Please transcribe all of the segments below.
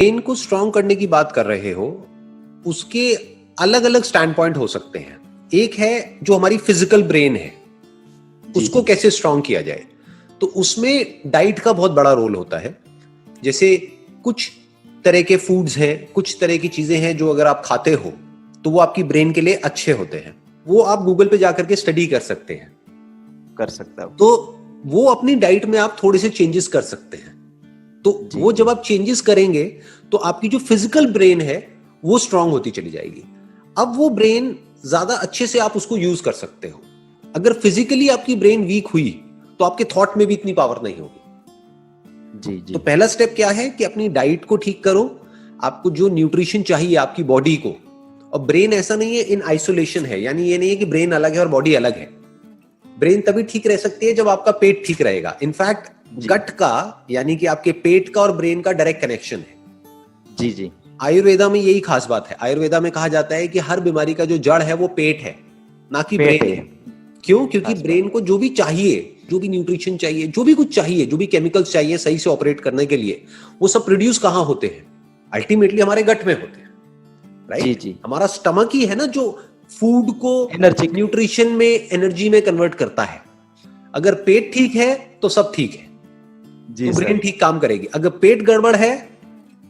Brain को strong करने की बात कर रहे हो, उसके अलग अलग स्टैंड पॉइंट हो सकते हैं। एक है जो हमारी फिजिकल ब्रेन है, उसको कैसे स्ट्रांग किया जाए, तो उसमें डाइट का बहुत बड़ा रोल होता है। जैसे कुछ तरह के फूड्स हैं, कुछ तरह की चीजें हैं जो अगर आप खाते हो तो वो आपकी ब्रेन के लिए अच्छे होते हैं। वो आप गूगल पे जाकर के स्टडी कर सकते हैं, कर सकता हूँ। तो वो अपनी डाइट में आप थोड़े से चेंजेस कर सकते हैं। तो वो जब आप चेंजेस करेंगे तो आपकी जो फिजिकल ब्रेन है वो स्ट्रांग होती चली जाएगी। अब वो ब्रेन ज्यादा अच्छे से आप उसको यूज कर सकते हो। अगर फिजिकली आपकी ब्रेन वीक हुई तो आपके थॉट में भी इतनी पावर नहीं होगी। तो पहला स्टेप क्या है कि अपनी डाइट को ठीक करो। आपको जो न्यूट्रिशन चाहिए आपकी बॉडी को, और ब्रेन ऐसा नहीं है इन आइसोलेशन है, यानी ये नहीं है कि ब्रेन अलग है और बॉडी अलग है। ब्रेन तभी ठीक रह सकती है जब आपका पेट ठीक रहेगा। इनफैक्ट गट का, यानी कि आपके पेट का और ब्रेन का डायरेक्ट कनेक्शन है। जी। आयुर्वेदा में यही खास बात है। आयुर्वेदा में कहा जाता है कि हर बीमारी का जो जड़ है वो पेट है, ना कि ब्रेन है। क्यों? क्योंकि ब्रेन को जो भी चाहिए, जो भी न्यूट्रिशन चाहिए, जो भी कुछ चाहिए, जो भी केमिकल्स चाहिए सही से ऑपरेट करने के लिए, वो सब प्रोड्यूस कहां होते हैं? अल्टीमेटली हमारे गट में होते हैं, राइट? हमारा स्टमक ही है ना जो फूड को न्यूट्रिशन में, एनर्जी में कन्वर्ट करता है। अगर पेट ठीक है तो सब ठीक है, तो ब्रेन ठीक काम करेगी। अगर पेट गड़बड़ है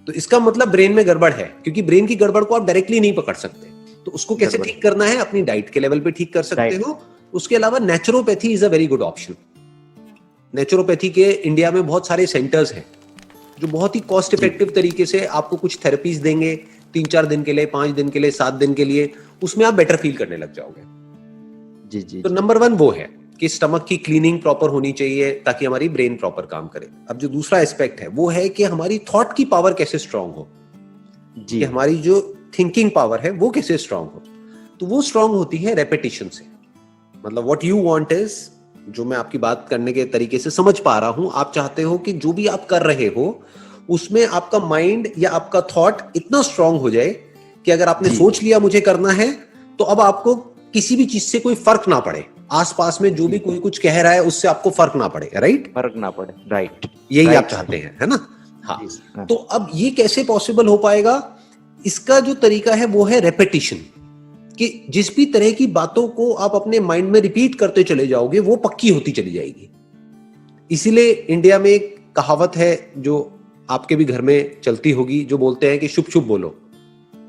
तो इसका मतलब ब्रेन में गड़बड़ है, क्योंकि ब्रेन की गड़बड़ को आप डायरेक्टली नहीं पकड़ सकते। तो उसको कैसे ठीक करना है? अपनी डाइट के लेवल पे ठीक कर सकते हो। उसके अलावा naturopathy is a very good option. Naturopathy के इंडिया में बहुत सारे सेंटर्स हैं जो बहुत ही कॉस्ट इफेक्टिव तरीके से आपको कुछ थेरेपीज देंगे 3-4 दिन के लिए, 5 दिन के लिए, 7 दिन के लिए। उसमें आप बेटर फील करने लग जाओगे। तो नंबर 1 वो है कि स्टमक की क्लीनिंग प्रॉपर होनी चाहिए ताकि हमारी ब्रेन प्रॉपर काम करे। अब जो दूसरा एस्पेक्ट है वो है कि हमारी थॉट की पावर कैसे स्ट्रांग हो, कि हमारी जो थिंकिंग पावर है वो कैसे स्ट्रांग हो। तो वो स्ट्रांग होती है रेपिटेशन से। मतलब व्हाट यू वांट इज, जो मैं आपकी बात करने के तरीके से समझ पा रहा हूं, आप चाहते हो कि जो भी आप कर रहे हो उसमें आपका माइंड या आपका थॉट इतना स्ट्रांग हो जाए कि अगर आपने सोच लिया मुझे करना है, तो अब आपको किसी भी चीज से कोई फर्क ना पड़े। आसपास में जो भी कोई कुछ कह रहा है उससे आपको फर्क ना पड़े, राइट? फर्क ना पड़े, राइट। यही आप चाहते हैं, है ना? हाँ। तो अब ये कैसे पॉसिबल हो पाएगा? इसका जो तरीका है वो है रेपिटेशन। कि जिस भी तरह की बातों को आप अपने माइंड में रिपीट करते चले जाओगे वो पक्की होती चली जाएगी। इसीलिए इंडिया में एक कहावत है जो आपके भी घर में चलती होगी, जो बोलते हैं कि शुभ शुभ बोलो।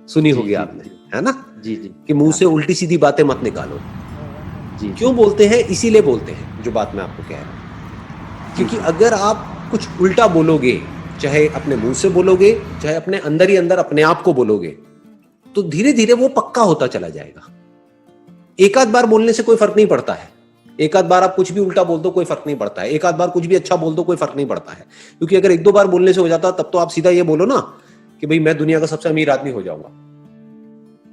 सुनी होगी आपने, है ना? कि मुंह से उल्टी सीधी बातें मत निकालो। क्यों बोलते हैं? इसीलिए बोलते हैं जो बात मैं आपको कह रहा हूं। क्योंकि अगर आप कुछ उल्टा बोलोगे, चाहे अपने मुंह से बोलोगे, चाहे अपने अंदर ही अंदर अपने आप को बोलोगे, तो धीरे धीरे वो पक्का होता चला जाएगा। एक आध बार बोलने से कोई फर्क नहीं पड़ता है। एक आध बार आप कुछ भी उल्टा बोल दो कोई फर्क नहीं पड़ता है। एक आध बार कुछ भी अच्छा बोल दो कोई फर्क नहीं पड़ता है। क्योंकि अगर 1-2 बार बोलने से हो जाता तब तो आप सीधा ये बोलो ना कि भाई मैं दुनिया का सबसे अमीर आदमी हो जाऊंगा।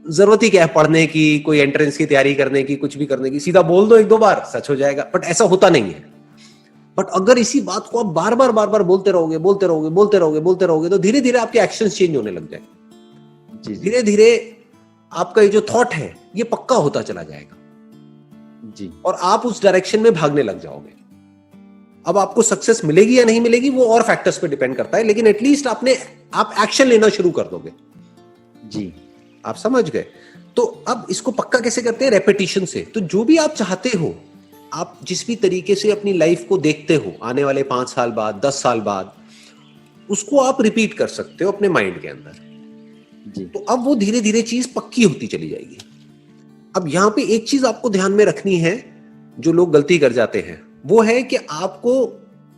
जरूरत ही क्या है पढ़ने की, कोई एंट्रेंस की तैयारी करने की, कुछ भी करने की? सीधा बोल दो 1-2 बार, सच हो जाएगा। बट ऐसा होता नहीं है। बट अगर इसी बात को आप बार बार बोलते रहोगे तो धीरे धीरे आपके एक्शंस चेंज होने लग जाएंगे। धीरे धीरे आपका ये जो थॉट है ये पक्का होता चला जाएगा और आप उस डायरेक्शन में भागने लग जाओगे। अब आपको सक्सेस मिलेगी या नहीं मिलेगी वो और फैक्टर्स पे डिपेंड करता है, लेकिन एटलीस्ट आप एक्शन लेना शुरू कर दोगे। आप समझ गए? तो अब इसको पक्का कैसे करते हैं? रेपिटेशन से। तो जो भी आप चाहते हो, आप जिस भी तरीके से अपनी लाइफ को देखते हो आने वाले 5 साल बाद, 10 साल बाद, उसको आप रिपीट कर सकते हो अपने माइंड के अंदर। तो अब वो धीरे धीरे चीज पक्की होती चली जाएगी। अब यहां पे एक चीज आपको ध्यान में रखनी है, जो लोग गलती कर जाते हैं, वो है कि आपको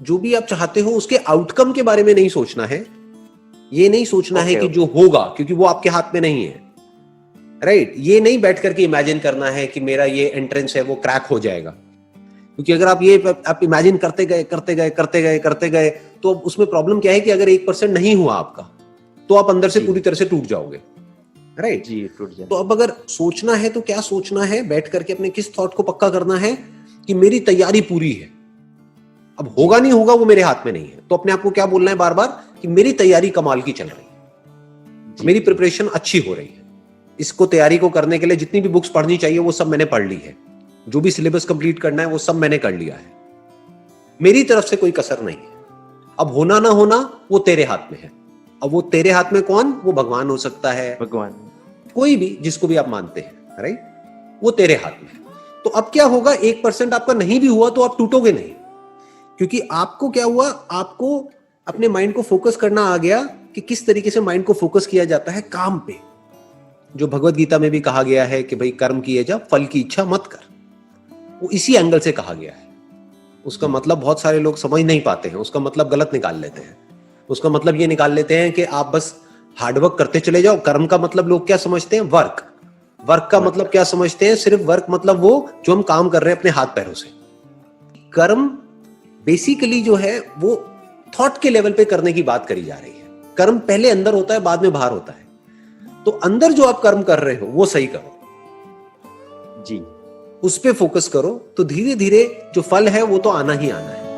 जो भी आप चाहते हो उसके आउटकम के बारे में नहीं सोचना है। ये नहीं सोचना है कि जो होगा, क्योंकि वो आपके हाथ में नहीं है, राइट? ये नहीं बैठ करके इमेजिन करना है कि मेरा ये एंट्रेंस है वो क्रैक हो जाएगा। क्योंकि अगर आप इमेजिन करते गए तो उसमें प्रॉब्लम क्या है कि अगर 1% नहीं हुआ आपका तो आप अंदर से पूरी तरह से टूट जाओगे, राइट? टूट जाए। तो अब अगर सोचना है तो क्या सोचना है? बैठ करके अपने किस थॉट को पक्का करना है कि मेरी तैयारी पूरी है। अब होगा नहीं होगा वो मेरे हाथ में नहीं है, तो अपने आप को क्या बोलना है बार बार कि मेरी तैयारी कमाल की चल रही है, मेरी प्रिपरेशन अच्छी हो रही है। इसको तैयारी को करने के लिए जितनी भी बुक्स पढ़नी चाहिए वो सब मैंने पढ़ ली है, जो भी सिलेबस कंप्लीट करना है वो सब मैंने कर लिया है, मेरी तरफ से कोई कसर नहीं है। अब होना ना होना वो तेरे हाथ में है। अब वो तेरे हाथ में कौन? वो भगवान हो सकता है, भगवान, कोई भी जिसको भी आप मानते हैं, राइट? वो तेरे हाथ में। तो अब क्या होगा, 1% आपका नहीं भी हुआ तो आप टूटोगे नहीं, क्योंकि आपको क्या हुआ, आपको अपने माइंड को फोकस करना आ गया कि किस तरीके से माइंड को फोकस किया जाता है काम पे। जो भगवत गीता में भी कहा गया है कि भाई कर्म किए जा, फल की इच्छा मत कर, वो इसी एंगल से कहा गया है। उसका मतलब बहुत सारे लोग समझ नहीं पाते हैं, उसका मतलब गलत निकाल लेते हैं। उसका मतलब ये निकाल लेते हैं कि आप बस हार्डवर्क करते चले जाओ। कर्म का मतलब लोग क्या समझते हैं? वर्क। वर्क का मतलब क्या समझते हैं? सिर्फ वर्क मतलब वो जो हम काम कर रहे हैं अपने हाथ पैरों से। कर्म बेसिकली जो है वो थॉट के लेवल पे करने की बात करी जा रही है। कर्म पहले अंदर होता है, बाद में बाहर होता है। तो अंदर जो आप कर्म कर रहे हो वो सही करो जी, उस पे फोकस करो, तो धीरे धीरे जो फल है वो तो आना ही आना है।